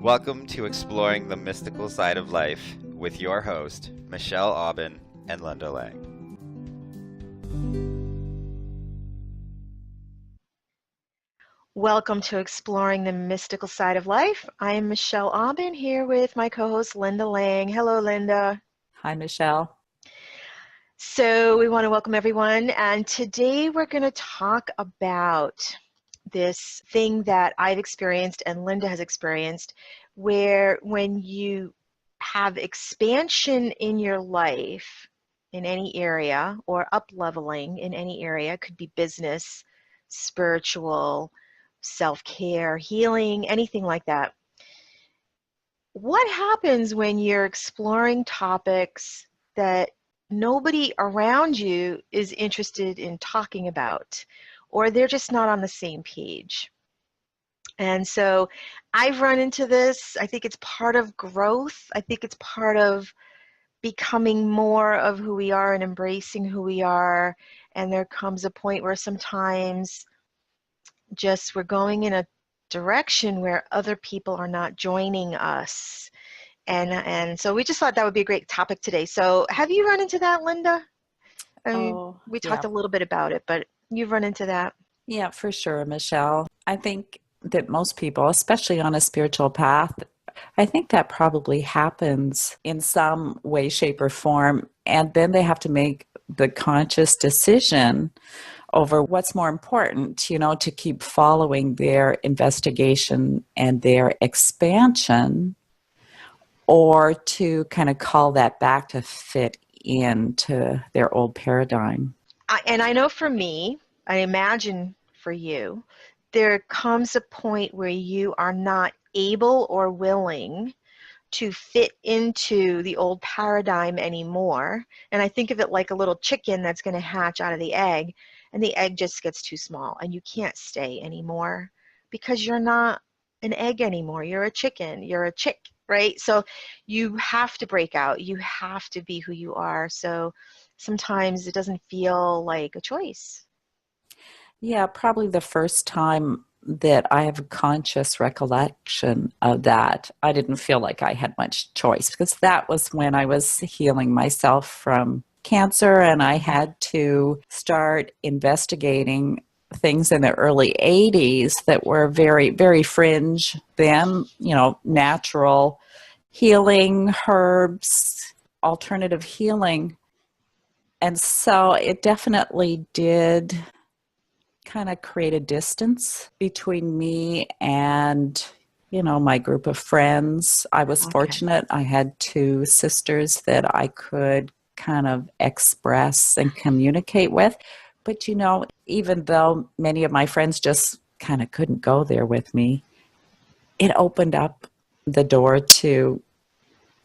Welcome to Exploring the Mystical Side of Life with your host, Michelle Aubin and Linda Lang. Welcome to Exploring the Mystical Side of Life. I am Michelle Aubin here with my co-host Linda Lang. Hello, Linda. Hi, Michelle. So we want to welcome everyone, and today we're going to talk about this thing that I've experienced and Linda has experienced, where when you have expansion in your life in any area or up-leveling in any area, could be business, spiritual, self-care, healing, anything like that. What happens when you're exploring topics that nobody around you is interested in talking about, or they're just not on the same page? And so I've run into this. I think it's part of growth. I think it's part of becoming more of who we are and embracing who we are. And there comes a point where sometimes just we're going in a direction where other people are not joining us. And so we just thought that would be a great topic today. So have you run into that, Linda? We talked a little bit about it, but you've run into that. Yeah, for sure, Michelle. I think that most people, especially on a spiritual path, I think that probably happens in some way, shape, or form. And then they have to make the conscious decision over what's more important, to keep following their investigation and their expansion, or to kind of call that back to fit into their old paradigm. And I know for me, I imagine for you, there comes a point where you are not able or willing to fit into the old paradigm anymore. And I think of it like a little chicken that's going to hatch out of the egg, and the egg just gets too small and you can't stay anymore because you're not an egg anymore. You're a chicken. You're a chick, right? So you have to break out. You have to be who you are. So sometimes it doesn't feel like a choice. Yeah, probably the first time that I have a conscious recollection of that, I didn't feel like I had much choice, because that was when I was healing myself from cancer and I had to start investigating things in the early 80s that were very, very fringe then, natural healing, herbs, alternative healing. And so it definitely did kind of create a distance between me and, my group of friends. I was fortunate. I had two sisters that I could kind of express and communicate with. But, even though many of my friends just kind of couldn't go there with me, it opened up the door to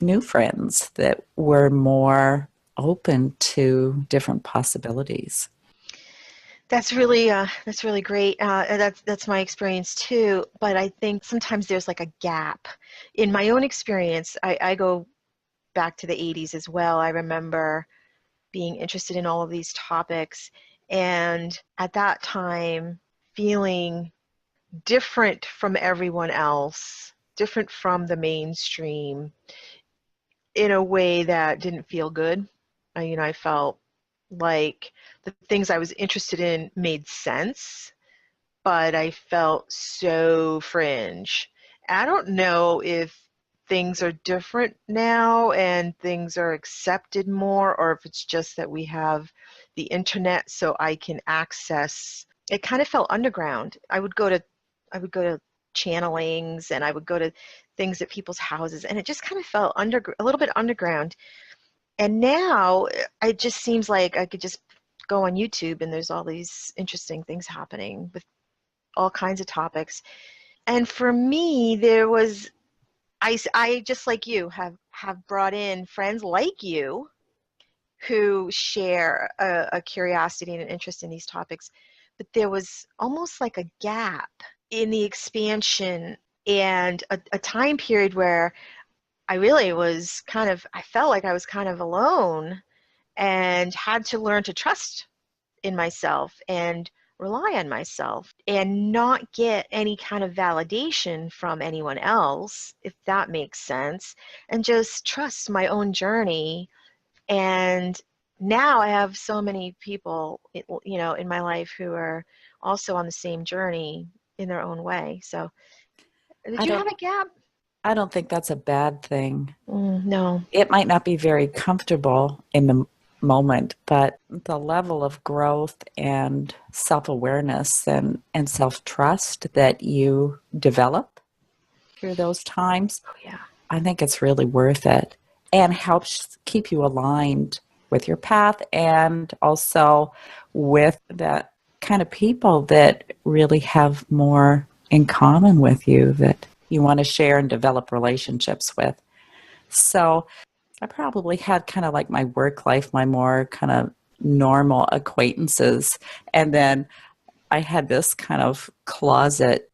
new friends that were more open to different possibilities. That's really great. That's my experience too. But I think sometimes there's like a gap. In my own experience, I go back to the 80s as well. I remember being interested in all of these topics, and at that time feeling different from everyone else, different from the mainstream in a way that didn't feel good. I felt like the things I was interested in made sense, but I felt so fringe. I don't know if things are different now and things are accepted more, or if it's just that we have the internet so I can access. It kind of felt underground. I would go to channelings, and I would go to things at people's houses, and it just kind of felt a little bit underground. And now it just seems like I could just go on YouTube and there's all these interesting things happening with all kinds of topics. And for me, I just like you have brought in friends like you who share a curiosity and an interest in these topics. But there was almost like a gap in the expansion, and a time period where I felt like I was kind of alone and had to learn to trust in myself and rely on myself and not get any kind of validation from anyone else, if that makes sense, and just trust my own journey. And now I have so many people, in my life who are also on the same journey in their own way. So, did I you don't have a gap? I don't think that's a bad thing. No. It might not be very comfortable in the moment, but the level of growth and self-awareness and self-trust that you develop through those times, Oh, yeah. I think it's really worth it and helps keep you aligned with your path and also with that kind of people that really have more in common with you that you want to share and develop relationships with. So I probably had kind of like my work life, my more kind of normal acquaintances. And then I had this kind of closet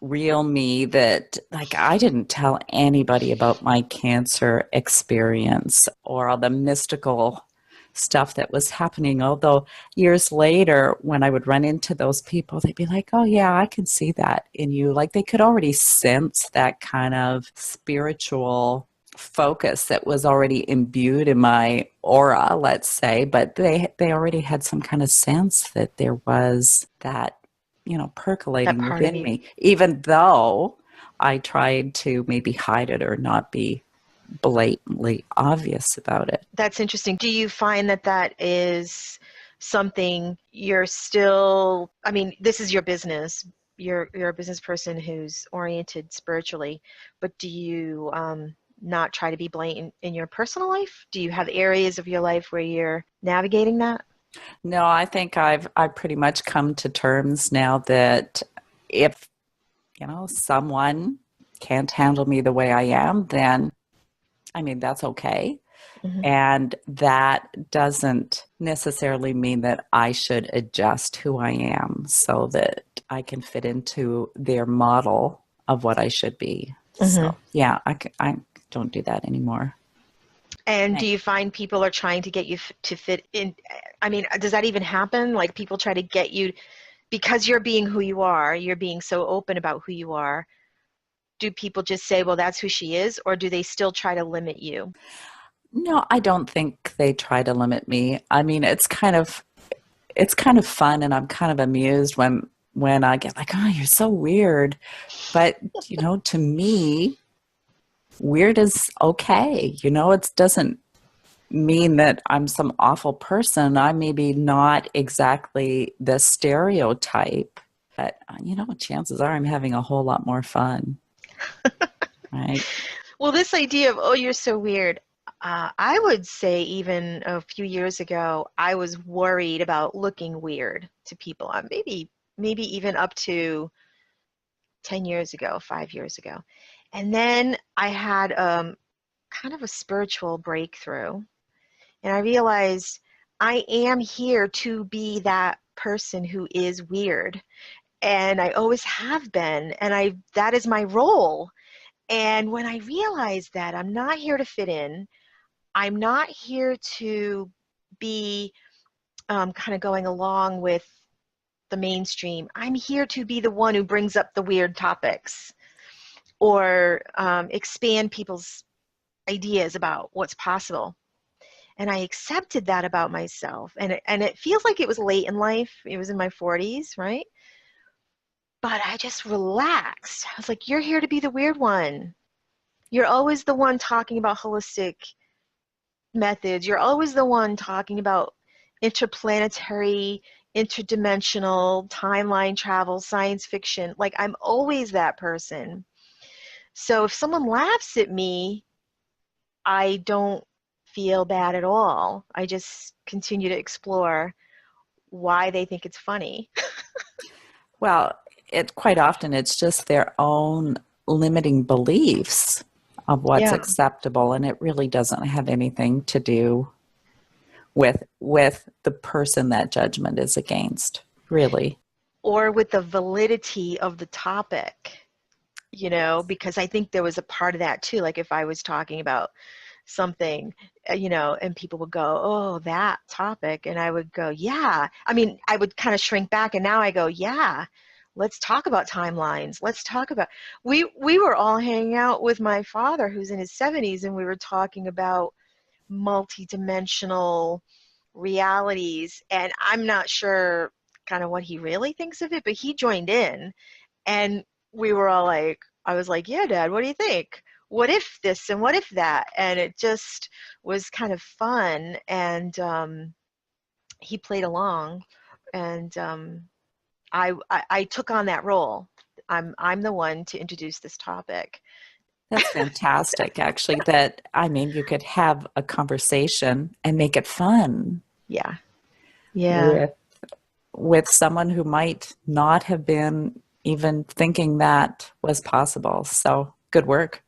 real me that like I didn't tell anybody about my cancer experience or all the mystical stuff that was happening. Although years later, when I would run into those people, they'd be like, oh, yeah, I can see that in you. Like they could already sense that kind of spiritual focus that was already imbued in my aura, let's say, but they already had some kind of sense that there was that That percolating part of within you. me, even though I tried to maybe hide it or not be blatantly obvious about it. That's interesting. Do you find that that is something you're still, I mean, this is your business. You're a business person who's oriented spiritually, but do you not try to be blatant in your personal life? Do you have areas of your life where you're navigating that? No, I think I've pretty much come to terms now that if, someone can't handle me the way I am, then I mean that's okay. Hmm. And that doesn't necessarily mean that I should adjust who I am so that I can fit into their model of what I should be. Hmm. So, yeah, I don't do that anymore. And do Thank- you find people are trying to get you to fit in? I mean, does that even happen? Like people try to get you because you're being who you are, you're being so open about who you are. Do people just say, well, that's who she is, or do they still try to limit you? No, I don't think they try to limit me. I mean, it's kind of fun and I'm kind of amused when I get like, "Oh, you're so weird." But, to me, weird is okay. It doesn't mean that I'm some awful person. I maybe not exactly the stereotype, but chances are I'm having a whole lot more fun, right? Well, this idea of, oh, you're so weird, I would say even a few years ago, I was worried about looking weird to people. Maybe even up to 10 years ago, 5 years ago. And then I had kind of a spiritual breakthrough. And I realized I am here to be that person who is weird. And I always have been. And that is my role. And when I realized that I'm not here to fit in, I'm not here to be kind of going along with the mainstream. I'm here to be the one who brings up the weird topics or expand people's ideas about what's possible. And I accepted that about myself. And it feels like it was late in life. It was in my 40s, right? But I just relaxed. I was like, you're here to be the weird one. You're always the one talking about holistic methods. You're always the one talking about interplanetary, interdimensional, timeline travel, science fiction. Like, I'm always that person. So if someone laughs at me, I don't feel bad at all. I just continue to explore why they think it's funny. Well, it quite often it's just their own limiting beliefs of what's Yeah. acceptable, and it really doesn't have anything to do with the person that judgment is against, really. Or with the validity of the topic, because I think there was a part of that too. Like if I was talking about something, and people would go, "Oh, that topic." And I would go, "Yeah." I mean, I would kind of shrink back, and now I go, "Yeah, let's talk about timelines. Let's talk about." We were all hanging out with my father, who's in his 70s, and we were talking about multidimensional realities, and I'm not sure kind of what he really thinks of it, but he joined in, and we were all like, I was like, "Yeah, Dad, what do you think? What if this and what if that?" And it just was kind of fun, and he played along, and I took on that role. I'm the one to introduce this topic. That's fantastic, actually, you could have a conversation and make it fun. Yeah. Yeah. With someone who might not have been even thinking that was possible. So good work.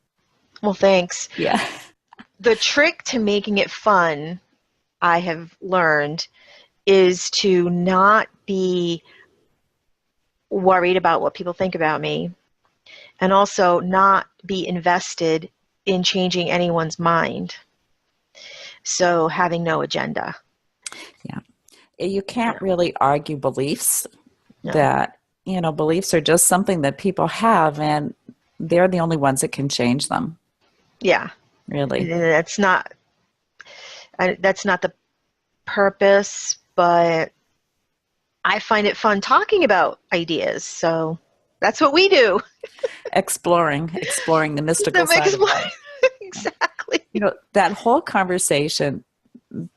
Well, thanks. Yeah. The trick to making it fun, I have learned, is to not be worried about what people think about me, and also not be invested in changing anyone's mind. So having no agenda. Yeah. You can't really argue beliefs. No. That, beliefs are just something that people have, and they're the only ones that can change them. Yeah. Really. That's not the purpose, but I find it fun talking about ideas, so that's what we do. Exploring the mystical side of life. Exactly. That whole conversation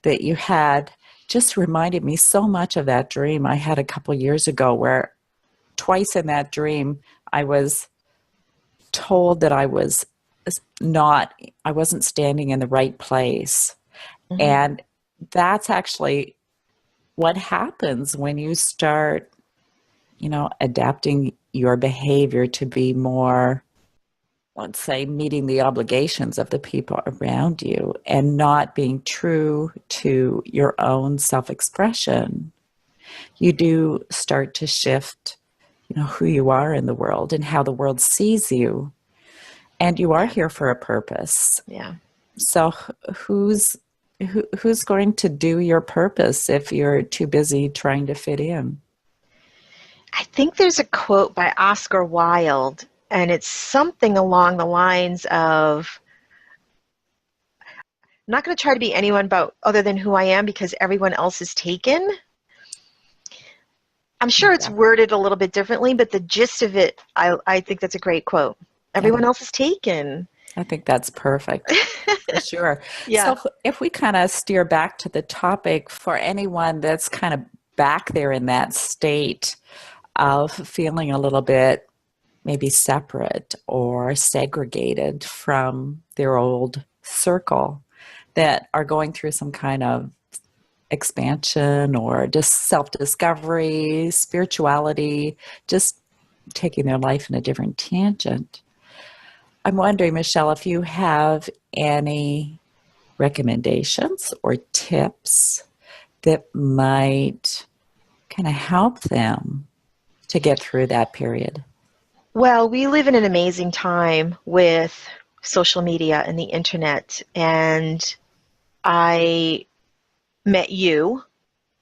that you had just reminded me so much of that dream I had a couple years ago, where twice in that dream I was told that I wasn't standing in the right place. Mm-hmm. And that's actually what happens when you start, adapting your behavior to be more, let's say, meeting the obligations of the people around you and not being true to your own self-expression. You do start to shift, who you are in the world and how the world sees you. And you are here for a purpose. Yeah. So who's going to do your purpose if you're too busy trying to fit in? I think there's a quote by Oscar Wilde, and it's something along the lines of, I'm not going to try to be anyone other than who I am, because everyone else is taken. I'm sure it's worded a little bit differently, but the gist of it, I think that's a great quote. Everyone else is taken. I think that's perfect. For sure. Yeah. So if we kind of steer back to the topic, for anyone that's kind of back there in that state of feeling a little bit maybe separate or segregated from their old circle, that are going through some kind of expansion or just self-discovery, spirituality, just taking their life in a different tangent. I'm wondering, Michelle, if you have any recommendations or tips that might kind of help them to get through that period. Well, we live in an amazing time with social media and the internet, and I met you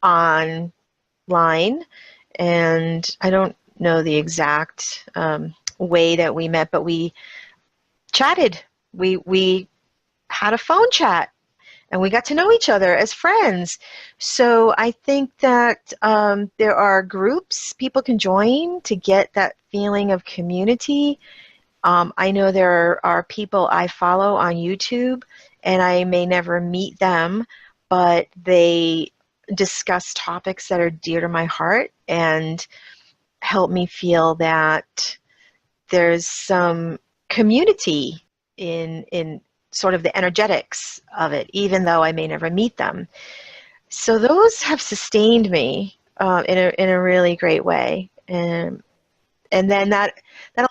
online, and I don't know the exact way that we met, but we chatted. We had a phone chat, and we got to know each other as friends. So I think that there are groups people can join to get that feeling of community. I know there are people I follow on YouTube, and I may never meet them, but they discuss topics that are dear to my heart and help me feel that there's some community in sort of the energetics of it, even though I may never meet them. So those have sustained me in a really great way, and then that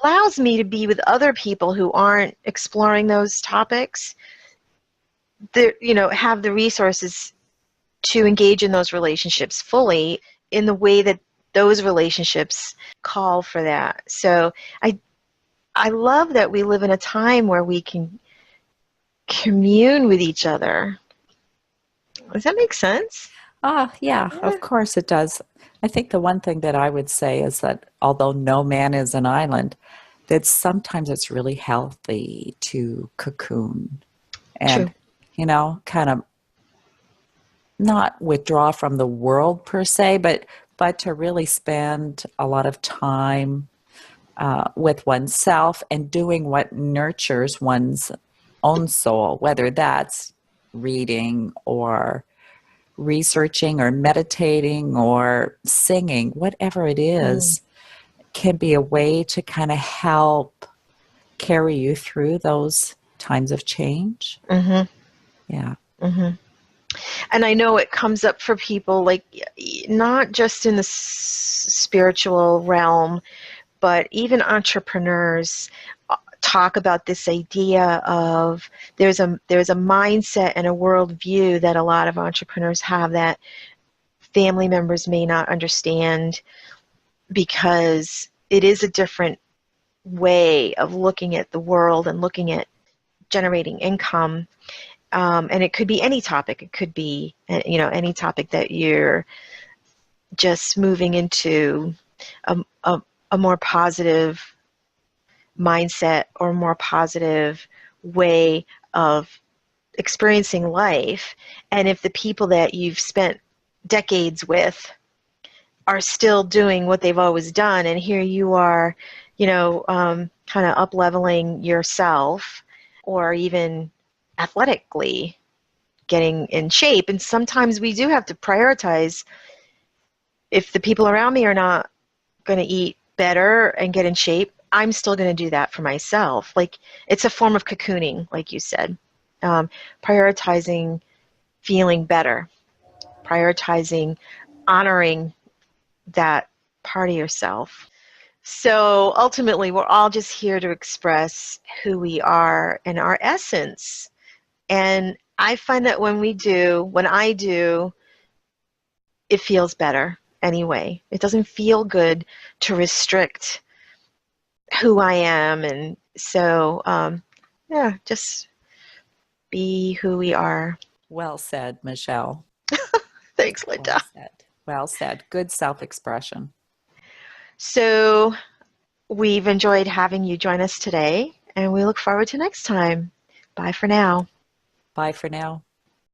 allows me to be with other people who aren't exploring those topics. Have the resources to engage in those relationships fully in the way that those relationships call for that. So I love that we live in a time where we can commune with each other. Does that make sense? Ah, yeah, Yeah. of course it does. I think the one thing that I would say is that although no man is an island, that sometimes it's really healthy to cocoon True. and, kind of not withdraw from the world per se, but to really spend a lot of time with oneself and doing what nurtures one's own soul, whether that's reading or researching or meditating or singing, whatever it Mm. is, can be a way to kind of help carry you through those times of change. Mm-hmm. Yeah. Mm-hmm. And I know it comes up for people, like, not just in the spiritual realm, but even entrepreneurs talk about this idea of there's a mindset and a worldview that a lot of entrepreneurs have that family members may not understand, because it is a different way of looking at the world and looking at generating income. And it could be any topic. It could be, any topic that you're just moving into a, a, a more positive mindset or a more positive way of experiencing life. And if the people that you've spent decades with are still doing what they've always done, and here you are, kind of up leveling yourself, or even athletically getting in shape. And sometimes we do have to prioritize. If the people around me are not going to eat better and get in shape, I'm still going to do that for myself. Like, it's a form of cocooning, like you said. Prioritizing feeling better, prioritizing honoring that part of yourself. So ultimately, we're all just here to express who we are and our essence. And I find that when I do, it feels better anyway. It doesn't feel good to restrict who I am. And so, yeah, just be who we are. Well said, Michelle. Thanks, Well Linda. said. Well said. Good self expression. So we've enjoyed having you join us today, and we look forward to next time. Bye for now. Bye for now.